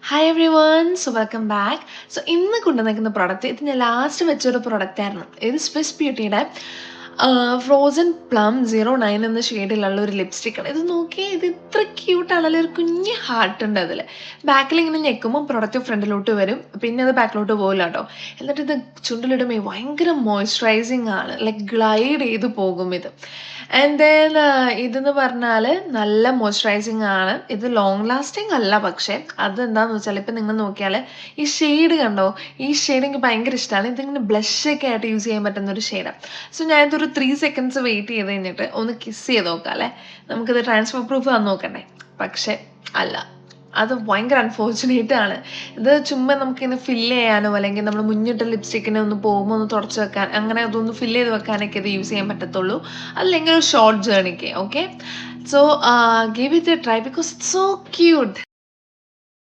Hi every one, so welcome back. So ഇന്ന് കൊണ്ടുവന്നിരിക്കുന്ന product ഇത് ഞാൻ ലാസ്റ്റ് വെച്ചൊരു പ്രൊഡക്റ്റ് ആയിരുന്നു. ഇത് സ്വിസ് ബ്യൂട്ടിയുടെ ഫ്രോസൺ പ്ലം 09 എന്ന ഷെയ്ഡിലുള്ള ഒരു ലിപ്സ്റ്റിക്കാണ്. ഇത് നോക്കിയേ, ഇത് ഇത്ര ക്യൂട്ടാണല്ലോ. ഒരു കുഞ്ഞ് ഹാർട്ട് ഉണ്ട് അതിൽ. ബാക്കിൽ ഇങ്ങനെ ഞെക്കുമ്പോൾ പ്രൊഡക്റ്റ് ഫ്രണ്ടിലോട്ട് വരും, പിന്നെ അത് ബാക്കിലോട്ട് പോകില്ല കേട്ടോ. എന്നിട്ട് ഇത് ചുണ്ടിലിടുമ്പോൾ ഭയങ്കര മോയ്സ്ചറൈസിങ് ആണ്, ലൈക്ക് ഗ്ലൈഡ് ചെയ്ത് പോകും ഇത്. ആൻഡ് ദെൻ ഇതെന്ന് പറഞ്ഞാൽ നല്ല മോയ്സ്ചറൈസിങ് ആണ്. ഇത് ലോങ് ലാസ്റ്റിംഗ് അല്ല, പക്ഷേ അതെന്താണെന്ന് വെച്ചാൽ ഇപ്പം നിങ്ങൾ നോക്കിയാൽ ഈ ഷെയ്ഡ് കണ്ടോ, ഈ ഷെയ്ഡ് എനിക്ക് ഭയങ്കര ഇഷ്ടമാണ്. ഇതിങ്ങനെ ബ്ലഷൊക്കെ ആയിട്ട് യൂസ് ചെയ്യാൻ പറ്റുന്ന ഒരു ഷെയ്ഡാണ്. സോ ഞാനിതൊരു 3 സെക്കൻഡ്സ് വെയിറ്റ് ചെയ്ത് കഴിഞ്ഞിട്ട് ഒന്ന് കിസ് ചെയ്ത് നോക്കാം അല്ലേ. നമുക്കിത് ട്രാൻസ്ഫർ പ്രൂഫ് തന്നു നോക്കണ്ടേ, പക്ഷേ അല്ല, അത് ഭയങ്കര അൺഫോർച്ചുനേറ്റ് ആണ്. ഇത് ചുമ്മാ നമുക്കിങ്ങനെ ഫില്ല് ചെയ്യാനോ അല്ലെങ്കിൽ നമ്മൾ മുന്നിട്ട് ലിപ്സ്റ്റിക്കിനെ ഒന്ന് പോകുമ്പോൾ ഒന്ന് തുടച്ച് വെക്കാൻ, അങ്ങനെ അതൊന്ന് ഫില്ല് ചെയ്ത് വെക്കാനൊക്കെ ഇത് യൂസ് ചെയ്യാൻ പറ്റത്തുള്ളൂ, അല്ലെങ്കിൽ ഒരു ഷോർട്ട് ജേർണിക്ക്. Okay, so give it a try because it's so cute.